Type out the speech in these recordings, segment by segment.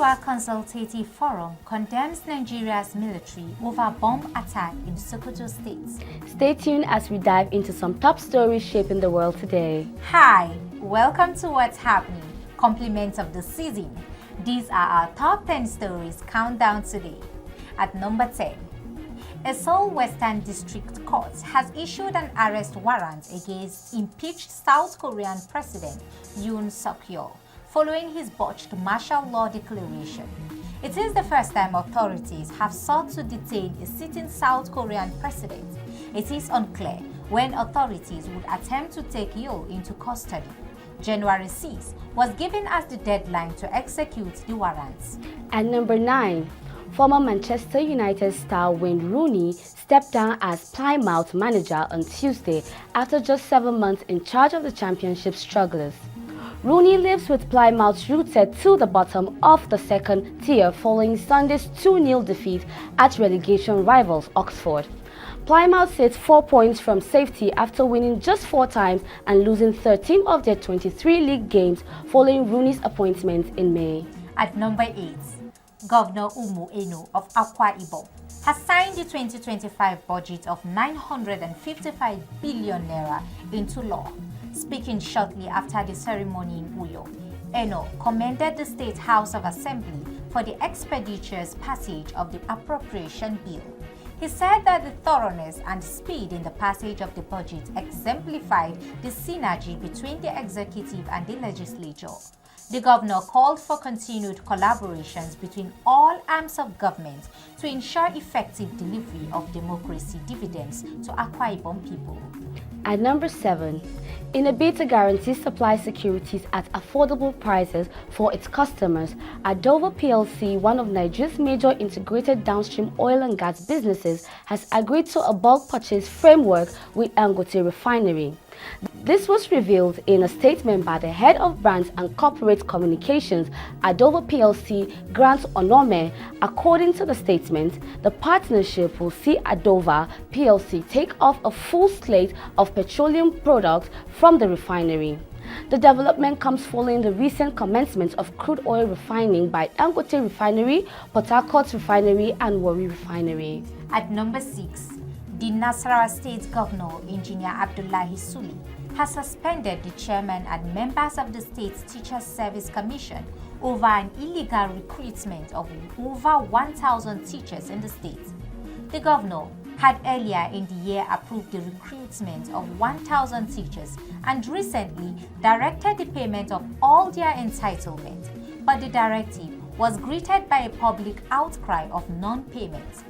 Arewa Consultative Forum condemns Nigeria's military over bomb attack in Sokoto State. Stay tuned as we dive into some top stories shaping the world today. Hi, welcome to What's Happening, compliments of the season. These are our top 10 stories countdown today. At number 10, a Seoul Western District Court has issued an arrest warrant against impeached South Korean President Yoon Suk-yeol following his botched martial law declaration. It is the first time authorities have sought to detain a sitting South Korean president. It is unclear when authorities would attempt to take Yeol into custody. January 6 was given as the deadline to execute the warrants. At number 9, former Manchester United star Wayne Rooney stepped down as Plymouth manager on Tuesday after just 7 months in charge of the championship strugglers. Rooney lives with Plymouth rooted to the bottom of the second tier following Sunday's 2-0 defeat at relegation rivals Oxford. Plymouth sits 4 points from safety after winning just 4 times and losing 13 of their 23 league games following Rooney's appointment in May. At number 8, Governor Umo Eno of Akwa Ibom has signed the 2025 budget of 955 billion naira into law. Speaking shortly after the ceremony in Uyo, Eno commended the State House of Assembly for the expeditious passage of the appropriation bill. He said that the thoroughness and speed in the passage of the budget exemplified the synergy between the executive and the legislature. The governor called for continued collaborations between all arms of government to ensure effective delivery of democracy dividends to Akwa Ibom people. At number 7, in a bid to guarantee supply securities at affordable prices for its customers, Adova PLC, one of Nigeria's major integrated downstream oil and gas businesses, has agreed to a bulk purchase framework with Dangote Refinery. This was revealed in a statement by the head of brands and corporate communications, Adova PLC, Grant Onome. According to the statement, the partnership will see Adova PLC take off a full slate of petroleum products from the refinery. The development comes following the recent commencement of crude oil refining by Dangote Refinery, Port Harcourt Refinery and Warri Refinery. At number 6, the Nasarawa State Governor, Engineer Abdullahi has suspended the chairman and members of the state's Teachers Service Commission over an illegal recruitment of over 1,000 teachers in the state. The governor had earlier in the year approved the recruitment of 1,000 teachers and recently directed the payment of all their entitlement, but the directive was greeted by a public outcry of non-payment.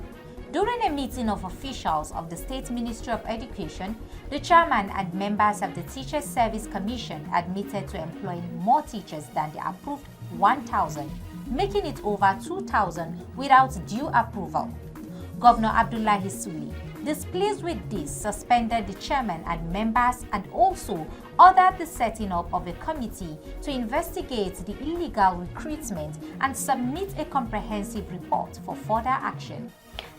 During a meeting of officials of the State Ministry of Education, the chairman and members of the Teachers Service Commission admitted to employing more teachers than the approved 1,000, making it over 2,000 without due approval. Governor Abdullahi, displeased with this, suspended the chairman and members and also ordered the setting up of a committee to investigate the illegal recruitment and submit a comprehensive report for further action.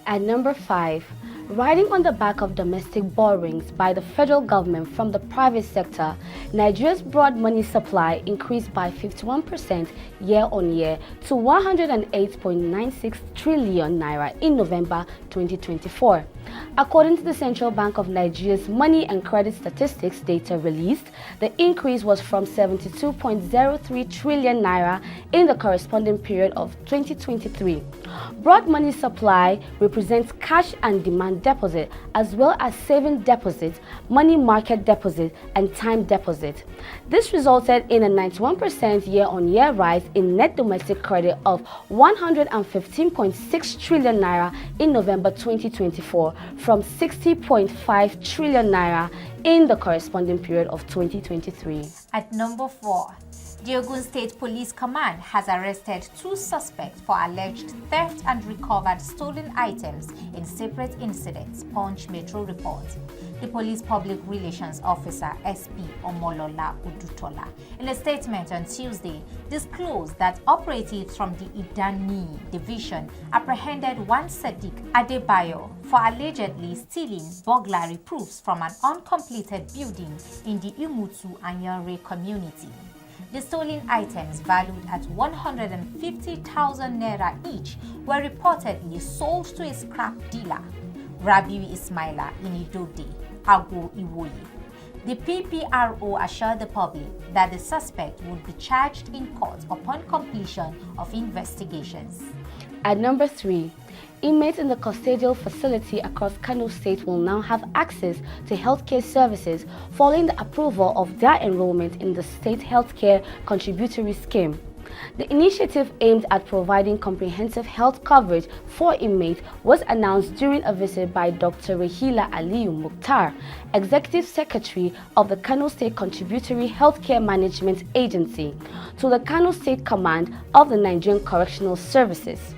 At number 5, riding on the back of domestic borrowings by the federal government from the private sector, Nigeria's broad money supply increased by 51% year-on-year to 108.96 trillion naira in November 2024. According to the Central Bank of Nigeria's Money and Credit Statistics data released, the increase was from 72.03 trillion naira in the corresponding period of 2023. Broad money supply represents cash and demand deposit as well as saving deposit, money market deposit, and time deposit. This resulted in a 91% year-on-year rise in net domestic credit of 115.6 trillion naira in November 2024 from 60.5 trillion naira in the corresponding period of 2023. At number 4, the Ogun State Police Command has arrested 2 suspects for alleged theft and recovered stolen items in separate incidents, Punch Metro report. The police public relations officer, SP Omolola Udutola, in a statement on Tuesday, disclosed that operatives from the Idani division apprehended one Sadiq Adebayo for allegedly stealing burglary proofs from an uncompleted building in the Umutu Anyare community. The stolen items, valued at 150,000 naira each, were reportedly sold to a scrap dealer, Rabiu Ismaila in Idode, Ago Iwoyi. The PPRO assured the public that the suspect would be charged in court upon completion of investigations. At number 3, inmates in the custodial facility across Kano State will now have access to healthcare services following the approval of their enrollment in the state healthcare contributory scheme. The initiative aimed at providing comprehensive health coverage for inmates was announced during a visit by Dr. Rahila Aliyu Mukhtar, Executive Secretary of the Kano State Contributory Healthcare Management Agency, to the Kano State Command of the Nigerian Correctional Services.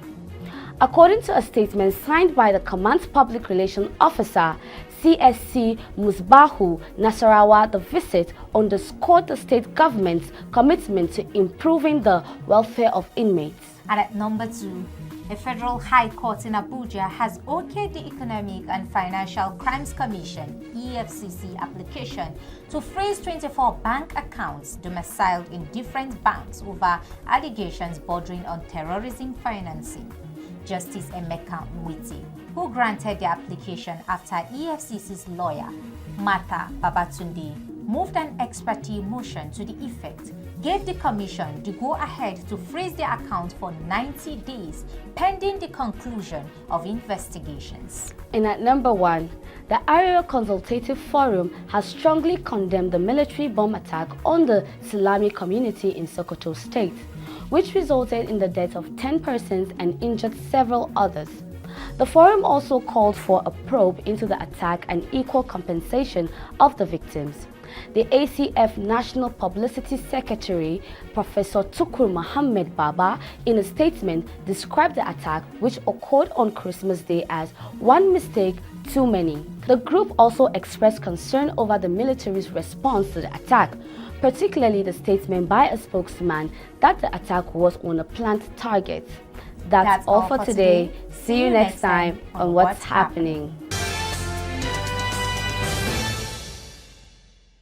According to a statement signed by the Command's Public Relations Officer, CSC Musbahu Nasarawa, the visit underscored the state government's commitment to improving the welfare of inmates. And at number 2, the Federal High Court in Abuja has okayed the Economic and Financial Crimes Commission (EFCC) application to freeze 24 bank accounts domiciled in different banks over allegations bordering on terrorism financing. Justice Emeka Mwiti, who granted the application after EFCC's lawyer, Martha Babatunde, moved an ex parte motion to the effect, gave the commission the go-ahead to freeze the account for 90 days pending the conclusion of investigations. And at number 1, the Arewa Consultative Forum has strongly condemned the military bomb attack on the Silame Community in Sokoto State, which resulted in the death of 10 persons and injured several others. The forum also called for a probe into the attack and equal compensation of the victims. The ACF National Publicity Secretary, Professor Tukur Mohammed Baba, in a statement described the attack, which occurred on Christmas Day, as one mistake too many. The group also expressed concern over the military's response to the attack, particularly the statement by a spokesman that the attack was on a planned target. That's all for today. See you next time on What's Happening.